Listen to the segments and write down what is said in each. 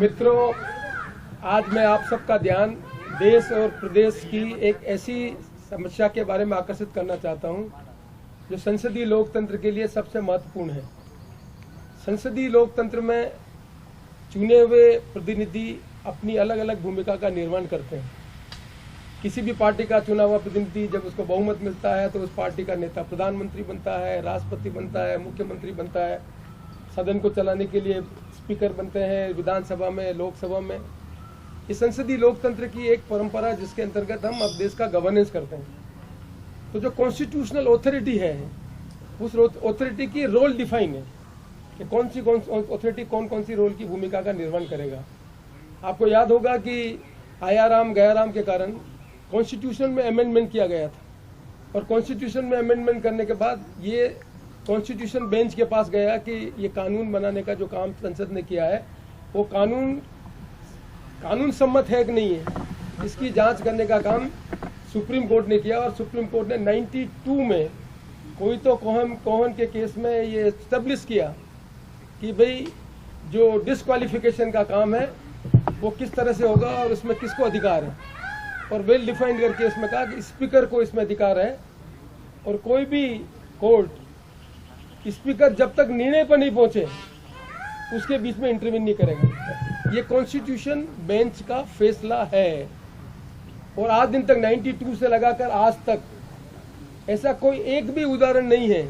मित्रों, आज मैं आप सबका ध्यान देश और प्रदेश की एक ऐसी समस्या के बारे में आकर्षित करना चाहता हूं, जो संसदीय लोकतंत्र के लिए सबसे महत्वपूर्ण है। संसदीय लोकतंत्र में चुने हुए प्रतिनिधि अपनी अलग अलग भूमिका का निर्वहन करते हैं। किसी भी पार्टी का चुना हुआ प्रतिनिधि जब उसको बहुमत मिलता है तो उस पार्टी का नेता प्रधानमंत्री बनता है, राष्ट्रपति बनता है, मुख्यमंत्री बनता है, सदन को चलाने के लिए स्पीकर बनते हैं, विधानसभा में, लोकसभा में। इस संसदीय लोकतंत्र की एक परंपरा जिसके अंतर्गत हम अब देश का गवर्नेंस करते हैं। तो जो कॉन्स्टिट्यूशनल ऑथोरिटी है, उस ऑथोरिटी की रोल डिफाइन है कि कौन सी ऑथोरिटी कौन सी रोल की भूमिका का निर्वहन करेगा। आपको याद होगा कि आया राम गया राम के कारण कॉन्स्टिट्यूशन में अमेंडमेंट किया गया था, और कॉन्स्टिट्यूशन में अमेंडमेंट करने के बाद ये कॉन्स्टिट्यूशन बेंच के पास गया कि ये कानून बनाने का जो काम संसद ने किया है वो कानून सम्मत है कि नहीं है, इसकी जांच करने का काम सुप्रीम कोर्ट ने किया। और सुप्रीम कोर्ट ने 92 में कोई तो कोहन के केस में ये एस्टेब्लिश किया कि भाई जो डिस्क्वालिफिकेशन का काम है वो किस तरह से होगा और उसमें किसको अधिकार है, और वेल डिफाइंड करके इसमें कहा कि स्पीकर को इसमें अधिकार है, और कोई भी कोर्ट स्पीकर जब तक निर्णय पर नहीं पहुंचे उसके बीच में इंटरवीन नहीं करेगा। ये कॉन्स्टिट्यूशन बेंच का फैसला है, और आज दिन तक 92 से लगाकर आज तक ऐसा कोई एक भी उदाहरण नहीं है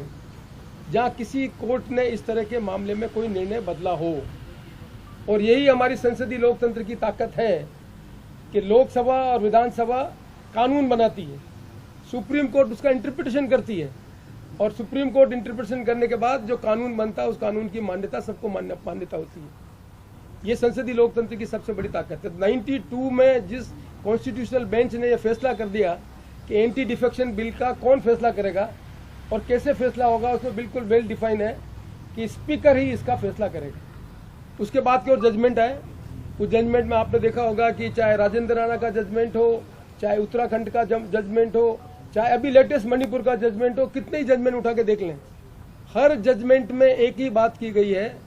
जहां किसी कोर्ट ने इस तरह के मामले में कोई निर्णय बदला हो। और यही हमारी संसदीय लोकतंत्र की ताकत है कि लोकसभा और विधानसभा कानून बनाती है, सुप्रीम कोर्ट उसका इंटरप्रिटेशन करती है, और सुप्रीम कोर्ट इंटरप्रिटेशन करने के बाद जो कानून बनता है उस कानून की मान्यता सबको मान्यता होती है। ये संसदीय लोकतंत्र की सबसे बड़ी ताकत है। 92 में जिस कॉन्स्टिट्यूशनल बेंच ने यह फैसला कर दिया कि एंटी डिफेक्शन बिल का कौन फैसला करेगा और कैसे फैसला होगा, उसमें बिल्कुल वेल डिफाइन है कि स्पीकर ही इसका फैसला करेगा। उसके बाद की और जजमेंट आए, उस जजमेंट में आपने देखा होगा कि चाहे राजेंद्र राणा का जजमेंट हो, चाहे उत्तराखंड का जजमेंट हो, चाहे अभी लेटेस्ट मणिपुर का जजमेंट हो, कितने ही जजमेंट उठा के देख लें, हर जजमेंट में एक ही बात की गई है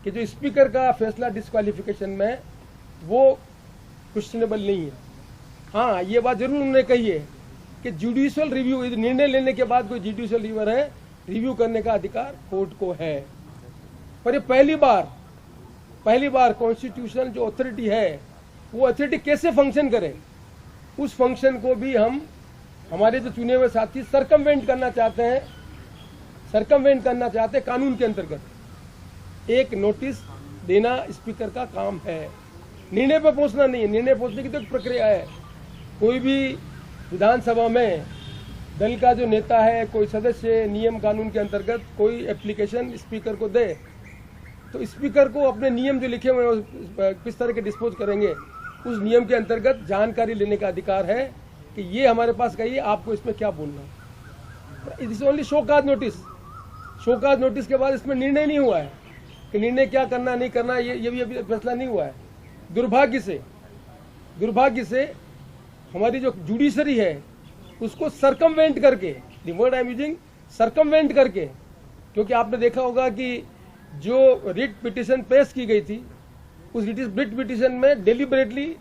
कि जो स्पीकर का फैसला डिस्क्वालिफिकेशन में वो क्वेश्चनेबल नहीं है। हाँ, ये बात जरूर उन्होंने कही है कि जुडिशियल रिव्यू, निर्णय लेने के बाद कोई जुडिशियल रिव्यू है, रिव्यू करने का अधिकार कोर्ट को है। पर ये पहली बार कॉन्स्टिट्यूशनल जो अथॉरिटी है वो अथॉरिटी कैसे फंक्शन करे, उस फंक्शन को भी हमारे जो चुने हुए साथी सरकमवेंट करना चाहते हैं कानून के अंतर्गत। एक नोटिस देना स्पीकर का काम है, निर्णय पर पहुंचना नहीं है। निर्णय पहुंचने की तो एक प्रक्रिया है। कोई भी विधानसभा में दल का जो नेता है, कोई सदस्य नियम कानून के अंतर्गत कोई एप्लीकेशन स्पीकर को दे, तो स्पीकर को अपने नियम जो लिखे हुए हैं किस तरह के डिस्पोज करेंगे, उस नियम के अंतर्गत जानकारी लेने का अधिकार है कि ये हमारे पास कहिए, आपको इसमें क्या बोलना है। It is only show cause notice. Show cause notice के बाद इसमें निर्णय नहीं हुआ है कि निर्णय क्या करना नहीं करना, ये भी अभी फैसला नहीं हुआ है। दुर्भाग्य से हमारी जो जुडिशरी है उसको सरकमवेंट करके, the word I am using, circumvent करके, क्योंकि आपने देखा होगा कि जो रिट पिटीशन पेश की गई थी, उस रिट पिटीशन में डेलिबरेटली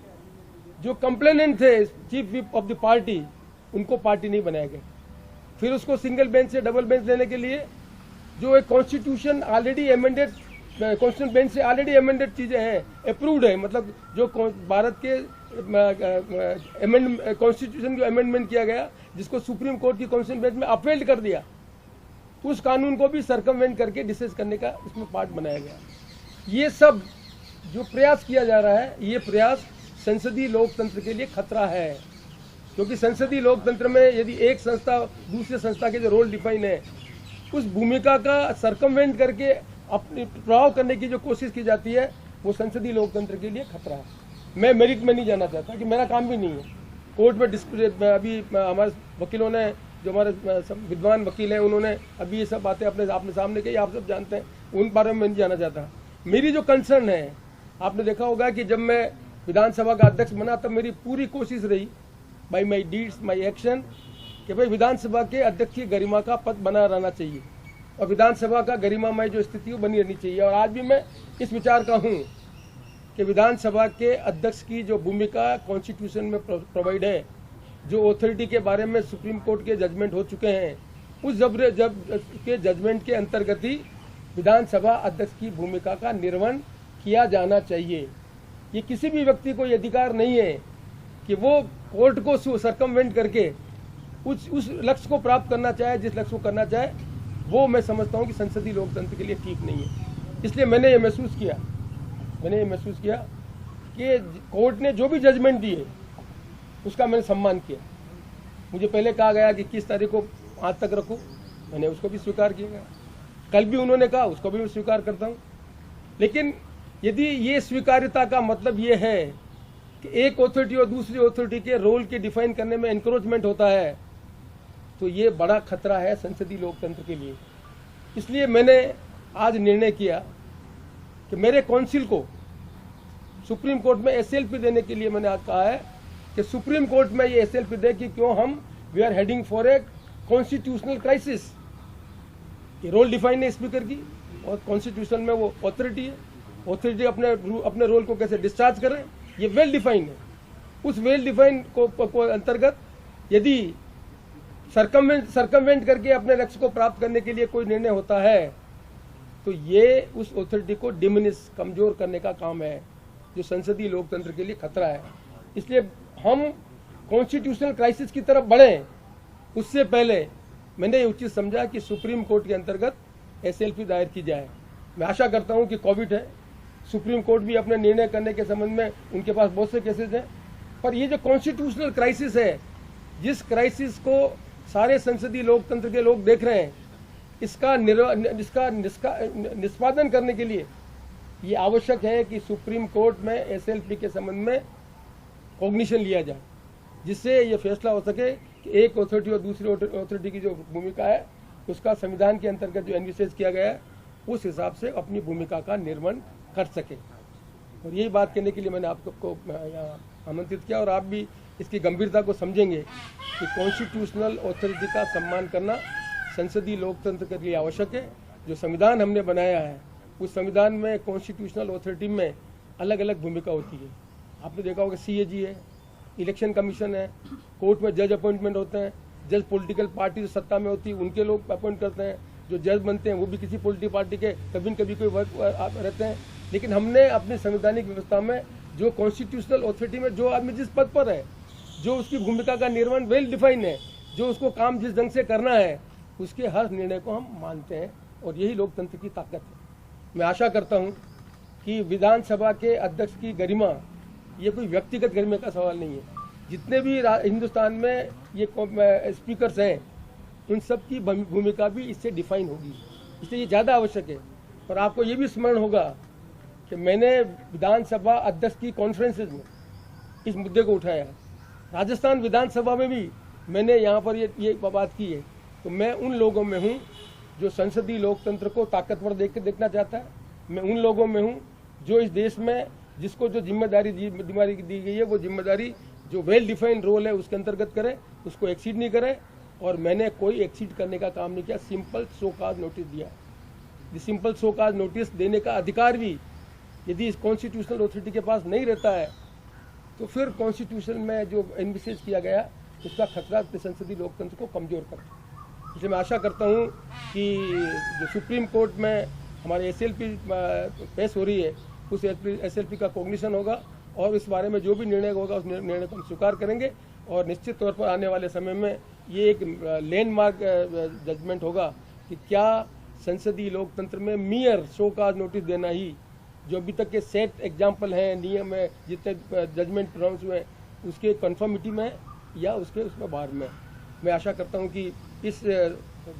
जो कंप्लेनेंट थे chief whip of the party, उनको पार्टी नहीं बनाया गया। फिर उसको सिंगल बेंच से डबल बेंच लेने के लिए जो एक constitution already amended, constitution bench से ऑलरेडी अमेंडेड चीजें हैं, अप्रूव्ड है, मतलब जो भारत के कॉन्स्टिट्यूशन जो अमेंडमेंट किया गया, जिसको सुप्रीम कोर्ट की कॉन्स्टिट्यूशन बेंच में अपील कर दिया, उस कानून को भी सरकमवेंट करके डिस्कस करने का इसमें पार्ट बनाया गया। ये सब जो प्रयास किया जा रहा है, ये प्रयास संसदीय लोकतंत्र के लिए खतरा है, क्योंकि संसदीय लोकतंत्र में यदि एक संस्था दूसरे संस्था के जो रोल डिफाइन है, उस भूमिका का सरकमवेंट करके अपने प्रभाव करने की जो कोशिश की जाती है, वो संसदीय लोकतंत्र के लिए खतरा है। मैं मेरिट में नहीं जाना चाहता, कि मेरा काम भी नहीं है। कोर्ट में अभी हमारे वकीलों ने, जो हमारे विद्वान वकील हैं, उन्होंने अभी ये सब बातें अपने सामने कही, आप सब जानते हैं, उन बारे में नहीं जाना चाहता। मेरी जो कंसर्न है, आपने देखा होगा कि जब मैं विधानसभा का अध्यक्ष बना तब मेरी पूरी कोशिश रही, by my deeds my action, कि भाई विधानसभा के अध्यक्ष की गरिमा का पद बना रहना चाहिए और विधानसभा का गरिमामय जो स्थिति बनी रहनी चाहिए। और आज भी मैं इस विचार का हूँ कि विधानसभा के अध्यक्ष की जो भूमिका कॉन्स्टिट्यूशन में प्रोवाइड है, जो अथॉरिटी के बारे में सुप्रीम कोर्ट के जजमेंट हो चुके हैं, उस के जजमेंट के अंतर्गत ही विधानसभा अध्यक्ष की भूमिका का निर्वहन किया जाना चाहिए। ये किसी भी व्यक्ति को ये अधिकार नहीं है कि वो कोर्ट को सरकमवेंट करके उस लक्ष्य को प्राप्त करना चाहे, जिस लक्ष्य को करना चाहे, वो मैं समझता हूँ कि संसदीय लोकतंत्र के लिए ठीक नहीं है। इसलिए मैंने ये महसूस किया कि कोर्ट ने जो भी जजमेंट दिए उसका मैंने सम्मान किया। मुझे पहले कहा गया कि 21 तारीख को आज तक रखो, मैंने उसको भी स्वीकार किया। कल भी उन्होंने कहा, उसको भी मैं स्वीकार करता हूँ। लेकिन यदि ये स्वीकार्यता का मतलब ये है कि एक अथॉरिटी और दूसरी अथॉरिटी के रोल के डिफाइन करने में एनक्रोचमेंट होता है, तो ये बड़ा खतरा है संसदीय लोकतंत्र के लिए। इसलिए मैंने आज निर्णय किया कि मेरे काउंसिल को सुप्रीम कोर्ट में एसएलपी देने के लिए मैंने आज कहा है कि सुप्रीम कोर्ट में ये एसएलपी दे कि क्यों हम we are heading for a constitutional crisis. ये रोल डिफाइन है स्पीकर की, और कॉन्स्टिट्यूशन में वो अथॉरिटी है। अथॉरिटी अपने रोल को कैसे डिस्चार्ज करें, ये वेल डिफाइंड है। उस वेल डिफाइंड को अंतर्गत यदि सरकमवेंट करके अपने लक्ष्य को प्राप्त करने के लिए कोई निर्णय होता है, तो ये उस अथॉरिटी को डिमिनिश, कमजोर करने का काम है, जो संसदीय लोकतंत्र के लिए खतरा है। इसलिए हम कॉन्स्टिट्यूशनल क्राइसिस की तरफ बढ़ें, उससे पहले मैंने उचित समझा कि सुप्रीम कोर्ट के अंतर्गत एसएलपी दायर की जाए। मैं आशा करता हूं कि कोविड है, सुप्रीम कोर्ट भी अपने निर्णय करने के संबंध में उनके पास बहुत से केसेस हैं, पर ये जो कॉन्स्टिट्यूशनल क्राइसिस है, जिस क्राइसिस को सारे संसदीय लोकतंत्र के लोग देख रहे हैं, इसका निष्पादन करने के लिए ये आवश्यक है कि सुप्रीम कोर्ट में एसएलपी के संबंध में कॉग्निशन लिया जाए, जिससे ये फैसला हो सके कि एक अथॉरिटी और दूसरी अथॉरिटी की जो भूमिका है उसका संविधान के अंतर्गत जो एनविशेष किया गया है उस हिसाब से अपनी भूमिका का निर्वहन कर सके। और यही बात कहने के लिए मैंने आपको यहाँ आमंत्रित किया, और आप भी इसकी गंभीरता को समझेंगे कि कॉन्स्टिट्यूशनल अथॉरिटी का सम्मान करना संसदीय लोकतंत्र के लिए आवश्यक है। जो संविधान हमने बनाया है, उस संविधान में कॉन्स्टिट्यूशनल अथॉरिटी में अलग अलग भूमिका होती है। आपने देखा होगा सीएजी है, इलेक्शन कमीशन है, कोर्ट में जज अपॉइंटमेंट होते हैं, जज पॉलिटिकल पार्टी जो सत्ता में होती है उनके लोग अपॉइंट करते हैं, जो जज बनते हैं वो भी किसी पॉलिटिकल पार्टी के कभी न कभी कोई वर्क रहते हैं। लेकिन हमने अपनी संवैधानिक व्यवस्था में जो कॉन्स्टिट्यूशनल अथॉरिटी में जो आदमी जिस पद पर है, जो उसकी भूमिका का निर्वहन वेल डिफाइन है, जो उसको काम जिस ढंग से करना है, उसके हर निर्णय को हम मानते हैं, और यही लोकतंत्र की ताकत है। मैं आशा करता हूं कि विधानसभा के अध्यक्ष की गरिमा, ये कोई व्यक्तिगत गरिमा का सवाल नहीं है। जितने भी हिंदुस्तान में ये स्पीकर्स हैं, उन सब की भूमिका भी इससे डिफाइन होगी, इसलिए ये ज़्यादा आवश्यक है। और आपको ये भी स्मरण होगा कि मैंने विधानसभा अध्यक्ष की कॉन्फ्रेंसेज में इस मुद्दे को उठाया है। राजस्थान विधानसभा में भी मैंने यहाँ पर ये बात की है। तो मैं उन लोगों में हूँ जो संसदीय लोकतंत्र को ताकतवर देखना चाहता है। मैं उन लोगों में हूँ जो इस देश में जिसको जो जिम्मेदारी दी गई है, वो जिम्मेदारी जो वेल डिफाइंड रोल है उसके अंतर्गत करे, उसको एक्सीड नहीं करे। और मैंने कोई एक्सीड करने का काम नहीं किया, सिंपल शो काज नोटिस दिया। सिंपल शो काज नोटिस देने का अधिकार भी यदि इस कॉन्स्टिट्यूशनल अथॉरिटी के पास नहीं रहता है, तो फिर कॉन्स्टिट्यूशन में जो एनविशेष किया गया उसका खतरा संसदीय लोकतंत्र को कमजोर करता है। इसलिए मैं आशा करता हूँ कि जो सुप्रीम कोर्ट में हमारे एसएलपी पेश हो रही है, उस एसएलपी का कॉग्निशन होगा, और इस बारे में जो भी निर्णय होगा उस निर्णय को हम स्वीकार करेंगे। और निश्चित तौर पर आने वाले समय में ये एक लैंडमार्क जजमेंट होगा कि क्या संसदीय लोकतंत्र में मियर शो काज नोटिस देना ही, जो अभी तक के सेट एग्जाम्पल हैं, नियम है, जितने जजमेंट प्रोनाउंस हुए, उसके कन्फर्मिटी में या उसके उसमें बाहर में। मैं आशा करता हूं कि इस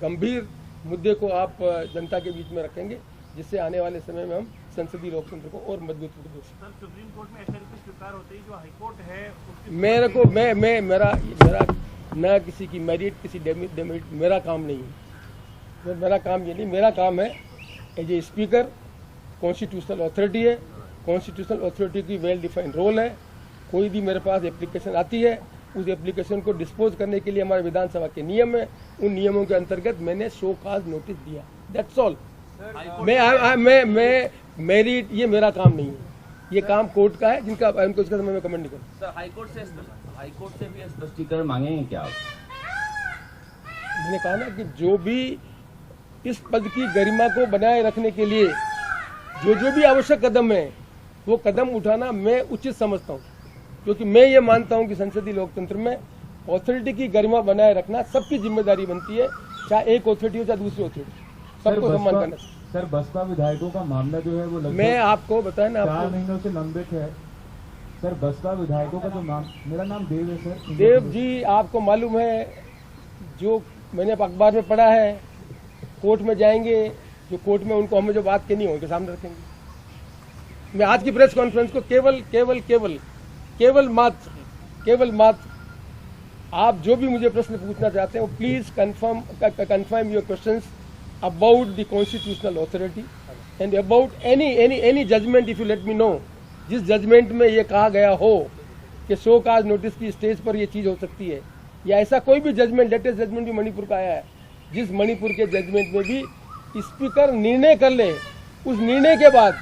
गंभीर मुद्दे को आप जनता के बीच में रखेंगे, जिससे आने वाले समय में हम संसदीय लोकतंत्र को और मजबूत कर दें। सुप्रीम कोर्ट में एसएलपी स्वीकार होते ही जो हाईकोर्ट है मेरे को मेरा न किसी की मेरिट, किसी डेमेरिट मेरा काम नहीं है। मेरा काम ये नहीं, मेरा काम है as a speaker, constitutional authority है, कॉन्स्टिट्यूशनल अथॉरिटी की वेल डिफाइंड रोल है। कोई भी मेरे पास एप्लीकेशन आती है, उस एप्लीकेशन को डिस्पोज करने के लिए हमारे विधानसभा के नियम है, उन नियमों के अंतर्गत मैंने शो काज नोटिस दिया, दैट्स ऑल। मैं मेरिट ये मेरा काम नहीं है। ये काम कोर्ट का है, जिनका उनको इसका समय में कमेंट नहीं करूँ। सर हाईकोर्ट से भी स्पष्टीकरण मांगेंगे क्या आप? मैंने कहा ना कि जो भी इस पद की गरिमा को बनाए रखने के लिए जो भी आवश्यक कदम है वो कदम उठाना मैं उचित समझता हूँ, क्योंकि मैं ये मानता हूँ कि संसदीय लोकतंत्र में ऑथोरिटी की गरिमा बनाए रखना सबकी जिम्मेदारी बनती है, चाहे एक ऑथोरिटी हो चाहे दूसरी ऑथोरिटी, सबको सम्मान करना। सर बसपा विधायकों का मामला जो है वो लगभग मैं आपको बताया ना, 4 महीनों से लंबित है। सर बसपा विधायकों का जो मेरा नाम देव है सर। देव जी, आपको मालूम है जो मैंने अखबार में पढ़ा है, कोर्ट में जाएंगे, जो कोर्ट में उनको हमें जो बात कहनी हो उनके सामने रखेंगे। मैं आज की प्रेस कॉन्फ्रेंस को केवल मात्र आप जो भी मुझे प्रश्न पूछना चाहते हैं वो please confirm your questions about the constitutional authority and about any judgement if you let me know, जिस जजमेंट में ये कहा गया हो कि शो काज नोटिस की स्टेज पर ये चीज हो सकती है, या ऐसा कोई भी जजमेंट, लेटेस्ट जजमेंट भी मणिपुर का आया है, जिस मणिपुर के जजमेंट में भी स्पीकर निर्णय कर ले, उस निर्णय के बाद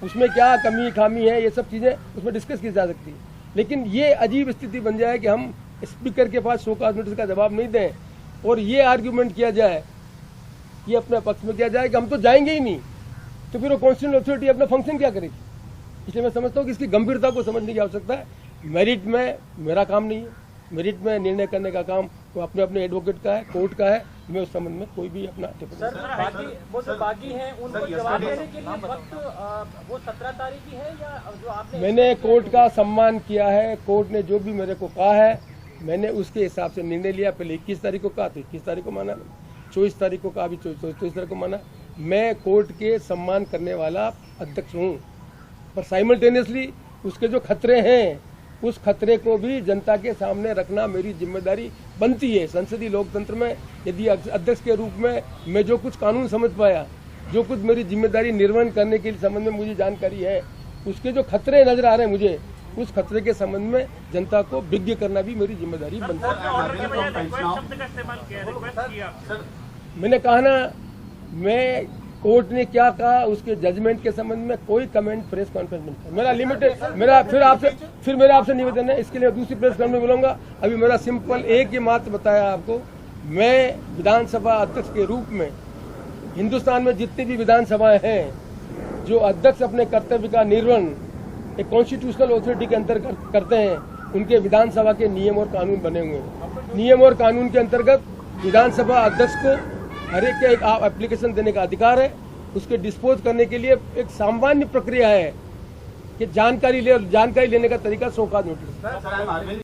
उसमें क्या कमी खामी है, ये सब चीजें उसमें डिस्कस की जा सकती है। लेकिन ये अजीब स्थिति बन जाए कि हम स्पीकर के पास शो काज नोटिस का जवाब नहीं दें और ये आर्ग्यूमेंट किया जाए, ये अपने पक्ष में किया जाए कि हम तो जाएंगे ही नहीं, तो फिर वो कॉन्स्टिट्यूशनल अथॉरिटी अपना फंक्शन क्या करेगी। इसलिए मैं समझता हूँ कि इसकी गंभीरता को समझने की आवश्यकता है। मेरिट में मेरा काम नहीं है, मेरिट में निर्णय करने का काम तो अपने एडवोकेट का है, कोर्ट का है। मैं उस संबंध में कोई भी अपना बाकी हैं उनको जवाब देने के लिए वक्त वो 17 तारीख की है या जो आपने? मैंने कोर्ट का सम्मान किया है, कोर्ट ने जो भी मेरे को कहा है मैंने उसके हिसाब से निर्णय लिया। पहले 21 तारीख को कहा तो 21 तारीख को माना, 24 तारीख को कहा अभी 24 तारीख को माना। मैं कोर्ट के सम्मान करने वाला अध्यक्ष हूँ, पर साइमल्टेनियसली उसके जो खतरे हैं उस खतरे को भी जनता के सामने रखना मेरी जिम्मेदारी बनती है। संसदीय लोकतंत्र में यदि अध्यक्ष के रूप में मैं जो कुछ कानून समझ पाया, जो कुछ मेरी जिम्मेदारी निर्वहन करने के संबंध में मुझे जानकारी है, उसके जो खतरे नजर आ रहे हैं मुझे, उस खतरे के संबंध में जनता को विज्ञ करना भी मेरी जिम्मेदारी बनती है। मैंने कहा ना, मैं कोर्ट ने क्या कहा उसके जजमेंट के संबंध में कोई कमेंट प्रेस कॉन्फ्रेंस में नहीं। मेरा लिमिटेड मेरा आपसे निवेदन है, इसके लिए दूसरी प्रेस कॉन्फ्रेंस में बोलूंगा। अभी मेरा सिंपल एक ही मात्र बताया आपको, मैं विधानसभा अध्यक्ष के रूप में हिंदुस्तान में जितनी भी विधानसभाएं हैं, जो अध्यक्ष अपने कर्तव्य का निर्वहन एक कॉन्स्टिट्यूशनल अथॉरिटी के अंतर्गत करते हैं, उनके विधानसभा के नियम और कानून बने हुए हैं। नियम और कानून के अंतर्गत विधानसभा अध्यक्ष को हर एक का एक एप्लीकेशन देने का अधिकार है। उसके डिस्पोज करने के लिए एक सामान्य प्रक्रिया है कि जानकारी लेने का तरीका शो काज नोटिस।